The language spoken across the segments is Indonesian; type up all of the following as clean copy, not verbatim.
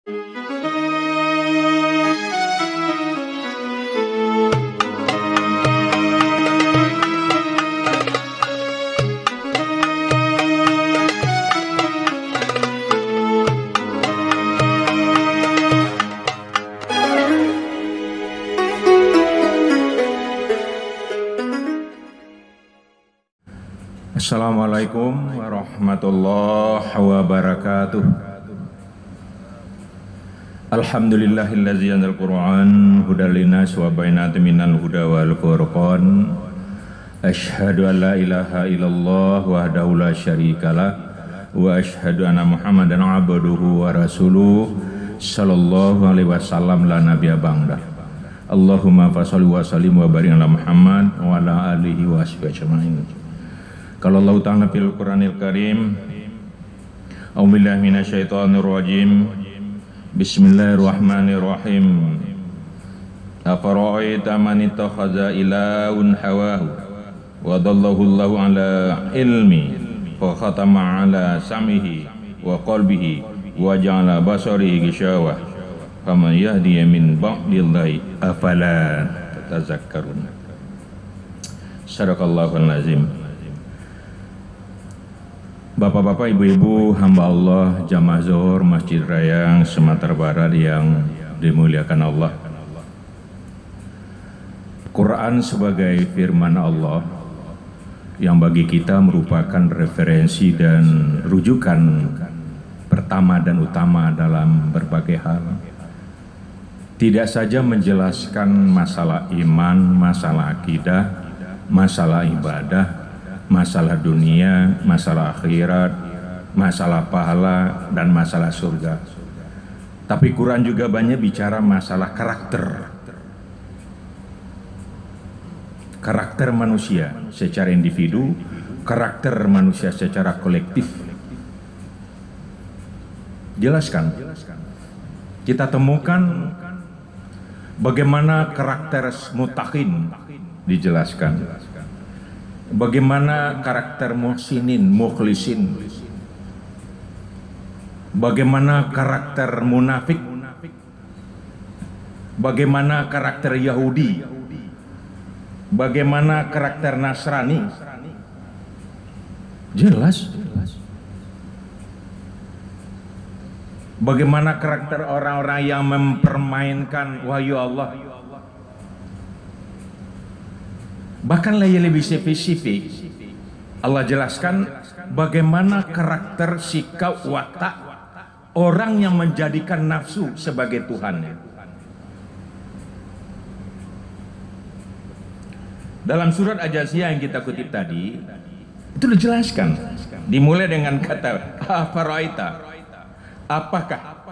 Assalamualaikum warahmatullahi wabarakatuh. Alhamdulillahillazi anzal Qur'an hudal linnas wa bainatin minal huda wal furqan. Asyhadu an la ilaha illallah wahdahu la syarikalah wa asyhadu anna Muhammadan abduhu wa rasuluh sallallahu alaihi wasallam la nabiyya ba'da. Allahumma fasholli wa sallim wa barik ala Muhammad wa ala alihi wa sahbihi ajmain. Kalau Allah Ta'ala fil Qur'anil Karim, a'udzubillahi minasyaitonir rajim. Bismillahirrahmanirrahim. Afara'aita man ittakhadha ilahun hawahu wa dallahu Allahu ala ilmi fa khatama ala sam'ihi wa qalbihi wa ja'ala basarihi ghishawah faman yahdiya min ba'dillahi afala tatazakkarun. Sadaqallahul azim. Bapak-bapak, ibu-ibu, hamba Allah, jamaah Zuhur Masjid Rayang Sumatera Barat yang dimuliakan Allah. Quran sebagai firman Allah yang bagi kita merupakan referensi dan rujukan pertama dan utama dalam berbagai hal. Tidak saja menjelaskan masalah iman, masalah akidah, masalah ibadah, masalah dunia, masalah akhirat, masalah pahala, dan masalah surga. Tapi Quran juga banyak bicara masalah karakter. Karakter manusia secara individu, karakter manusia secara kolektif. Jelaskan. Kita temukan bagaimana karakter mutakin dijelaskan. Bagaimana karakter muhsinin, mukhlisin. Bagaimana karakter munafik. Bagaimana karakter Yahudi. Bagaimana karakter Nasrani. Jelas. Bagaimana karakter orang-orang yang mempermainkan wahyu Allah. Bahkan lebih spesifik, Allah jelaskan bagaimana karakter, sikap, watak orang yang menjadikan nafsu sebagai Tuhannya. Dalam surat Al-Jathiyah yang kita kutip tadi, itu dijelaskan. Dimulai dengan kata, Afaraita, apakah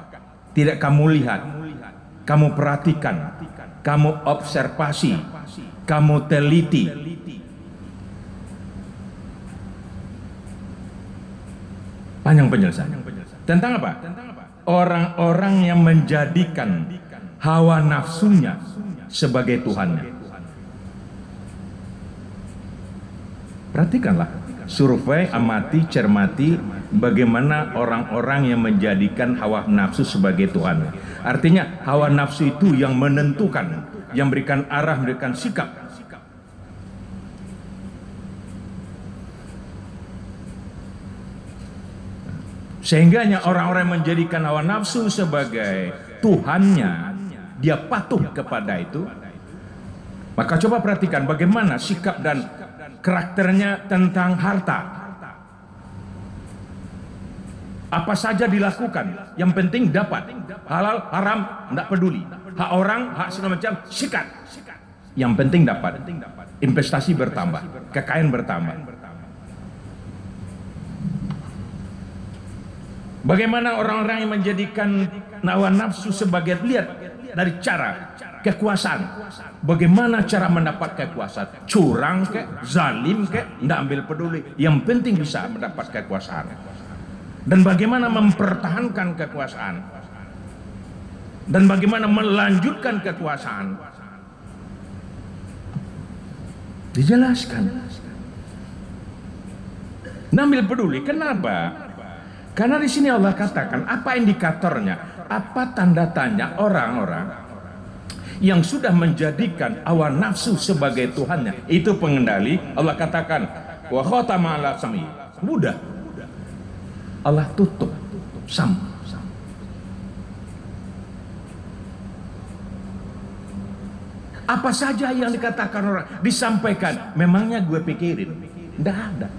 tidak kamu lihat, kamu perhatikan, kamu observasi, kamu teliti panjang penjelasan tentang apa? Orang-orang yang menjadikan hawa nafsunya sebagai Tuhannya. Perhatikanlah, survei, amati, cermati bagaimana orang-orang yang menjadikan hawa nafsu sebagai Tuhannya. Artinya hawa nafsu itu yang menentukan, yang memberikan arah, memberikan sikap. Sehingganya orang-orang yang menjadikan hawa nafsu sebagai Tuhannya, dia patuh kepada itu. Maka coba perhatikan bagaimana sikap dan karakternya tentang harta. Apa saja dilakukan, yang penting dapat. Halal, haram, tidak peduli. Hak orang, hak segala macam, sikat. Yang penting dapat. Investasi bertambah, kekayaan bertambah. Bagaimana orang-orang yang menjadikan hawa nafsu sebagai, lihat dari cara kekuasaan. Bagaimana cara mendapat kekuasaan? Curang ke, zalim ke, tidak ambil peduli. Yang penting bisa mendapat kekuasaan. Dan bagaimana mempertahankan kekuasaan. Dan bagaimana melanjutkan kekuasaan. Dijelaskan. Tidak ambil peduli. Kenapa? Karena di sini Allah katakan apa indikatornya? apa tanda tanya orang-orang yang sudah menjadikan hawa nafsu sebagai Tuhannya? Itu pengendali. Allah katakan, wa khatama ala sam'i. Mudah. Allah tutup sam. Apa saja yang dikatakan orang, disampaikan, memangnya gue pikirin? Tidak ada.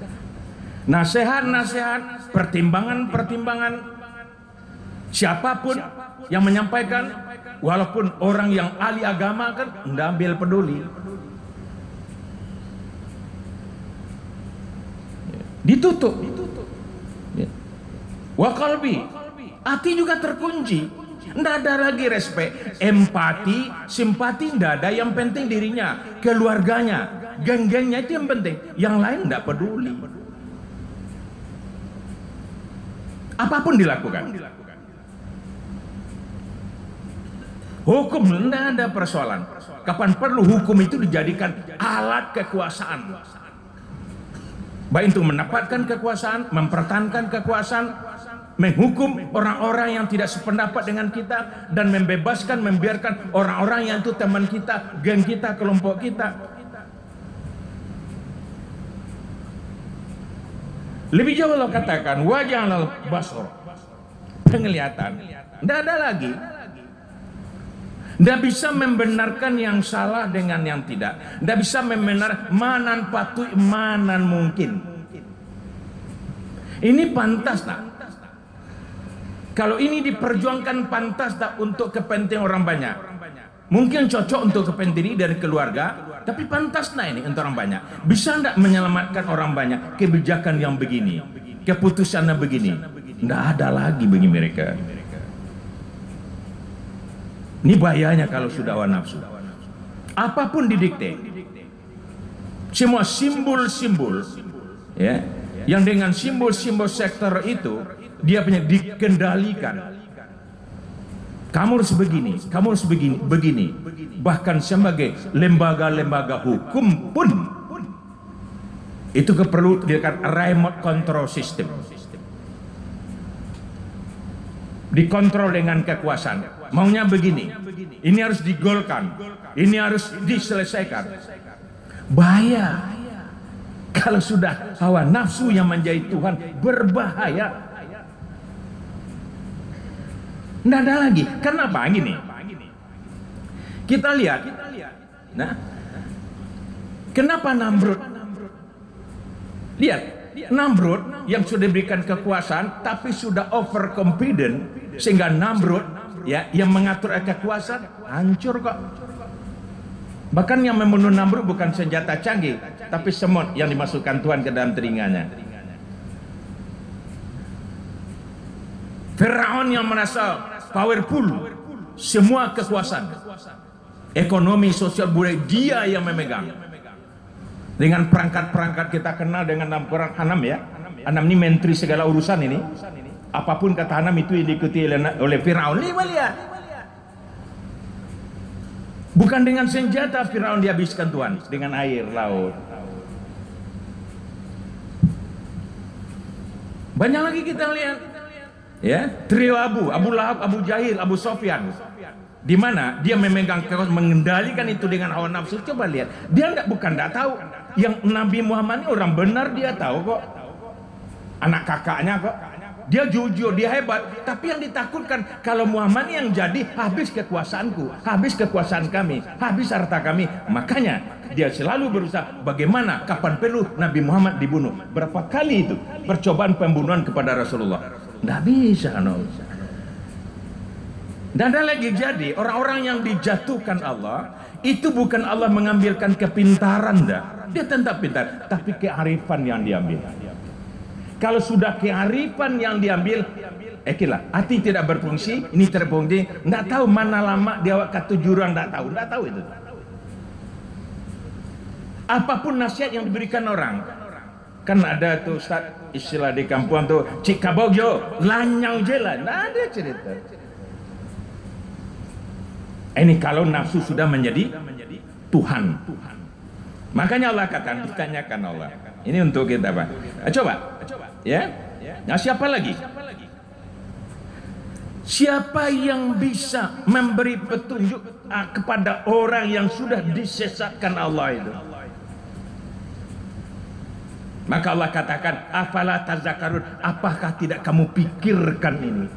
Nasihat-nasihat, pertimbangan-pertimbangan, siapapun yang menyampaikan, walaupun orang yang ahli agama kan, tidak ambil peduli. Ditutup. Wa qalbi, hati juga terkunci. Tidak ada lagi respek, empati, simpati, tidak ada. Yang penting dirinya, keluarganya, geng-gengnya itu yang penting. Yang lain tidak peduli. Apapun dilakukan. Hukum tidak ada persoalan. Kapan perlu hukum itu dijadikan alat kekuasaan. Baik untuk mendapatkan kekuasaan, mempertahankan kekuasaan, menghukum orang-orang yang tidak sependapat dengan kita, dan membebaskan, membiarkan orang-orang yang itu teman kita, geng kita, kelompok kita. Lebih jauh Allah katakan, waja'alal basar, penglihatan. Tidak ada lagi. Tidak bisa membenarkan yang salah dengan yang tidak. Tidak bisa membenarkan manan patuh, manan mungkin. Ini pantas tak? Kalau ini diperjuangkan pantas tak untuk kepentingan orang banyak? Mungkin cocok untuk kepentingan dari keluarga, tapi pantas nah ini untuk orang banyak. Bisa tidak menyelamatkan orang banyak kebijakan yang begini, keputusannya begini? Tidak ada lagi bagi mereka. Ini bahayanya kalau sudah hawa nafsu. Apapun didikte. Semua simbol-simbol, ya, yang dengan simbol-simbol sektor itu dia punya dikendalikan. Kamu harus begini, kamu harus begini. Bahkan sebagai lembaga-lembaga hukum pun itu perlu dikatakan remote control system. Dikontrol dengan kekuasaan. Maunya begini, ini harus digolkan, ini harus diselesaikan. Bahaya. Kalau sudah hawa nafsu yang menjadi Tuhan, berbahaya. Tidak ada lagi. Kenapa? Gini, kita lihat. Nah, kenapa Namrud? Lihat, Namrud yang sudah diberikan kekuasaan, tapi sudah overconfident, sehingga Namrud, ya, yang mengatur kekuasaan, hancur kok. Bahkan yang membunuh Namrud bukan senjata canggih, tapi semut yang dimasukkan Tuhan ke dalam telinganya. Firaun yang merasa powerful, semua kekuasaan, ekonomi, sosial, budaya, dia yang memegang. Dengan perangkat-perangkat kita kenal dengan dalam Quran, Hanam ya. Hanam ini menteri segala urusan ini. Apapun kata Hanam itu diikuti oleh Firaun. Lihat. Bukan dengan senjata Firaun dihabiskan Tuhan, dengan air laut. Banyak lagi kita lihat. Ya, trio Abu Lahab, Abu Jahil, Abu Sofyan. Di mana dia memegang kekuasaan, mengendalikan itu dengan hawa nafsu. Coba lihat, dia bukan tahu. Yang Nabi Muhammad ini orang benar, dia tahu kok. Anak kakaknya kok. Dia jujur, dia hebat. Tapi yang ditakutkan kalau Muhammad yang jadi, habis kekuasaanku, habis kekuasaan kami, habis harta kami. Makanya dia selalu berusaha bagaimana kapan perlu Nabi Muhammad dibunuh. Berapa kali itu percobaan pembunuhan kepada Rasulullah. Tidak bisa, no. Dan ada lagi, jadi orang-orang yang dijatuhkan Allah itu bukan Allah mengambilkan kepintaran, dia tetap pintar, tapi kearifan yang diambil. Kalau sudah kearifan yang diambil, hati tidak berfungsi, ini terfungsi, tidak tahu mana lama dia kata jurang, tidak tahu itu. Apapun nasihat yang diberikan orang, kan ada tuh Ustaz, istilah di kampung tuh Cikabogyo, lanyau jelan, ada cerita. Ini kalau nafsu sudah menjadi Tuhan. Makanya Allah katakan, ditanyakan Allah. Ini untuk kita, Pak. Coba. Ya. Nah, siapa lagi? Siapa yang bisa memberi petunjuk kepada orang yang sudah disesatkan Allah itu? Maka Allah katakan, afala tazakkarun, apakah tidak kamu pikirkan ini?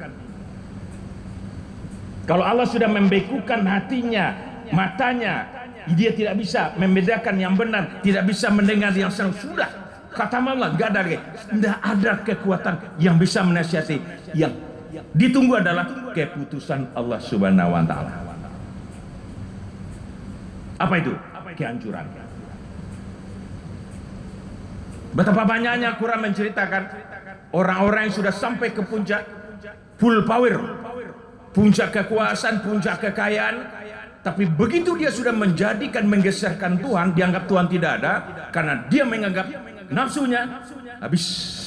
Kalau Allah sudah membekukan hatinya, matanya, dia tidak bisa membedakan yang benar, tidak bisa mendengar yang salah. Sudah, kata Allah, tidak ada kekuatan yang bisa menasihati. Yang ditunggu adalah keputusan Allah Subhanahu wa Ta'ala. Apa itu? Kehancuran. Betapa banyaknya Quran menceritakan orang-orang yang sudah sampai ke puncak full power, puncak kekuasaan, puncak kekayaan, tapi begitu dia sudah menggeserkan Tuhan, dianggap Tuhan tidak ada karena dia menganggap nafsunya, habis.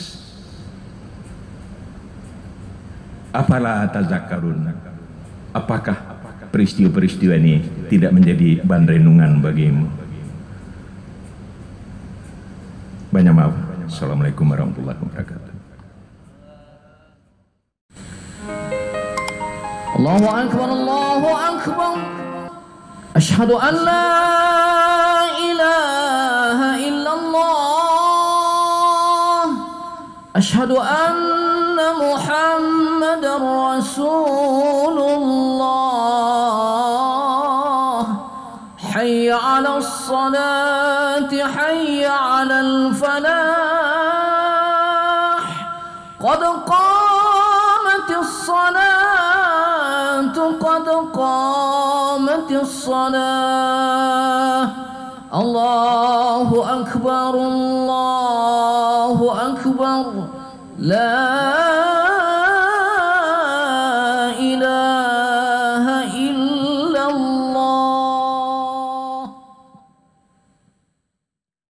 Apalah tazakkarun? Apakah peristiwa-peristiwa ini tidak menjadi bahan renungan bagimu? Banyak maaf. Assalamualaikum warahmatullahi wabarakatuh. Allahu akbar, Allahu akbar. Asyhadu an la ilaha illallah. Asyhadu anna Muhammadar Rasulullah. Hayya 'alas salati, hayya 'alal falah. Qad qamatis salat, qad qamatis salah. Allahu akbar, Allahu akbar. La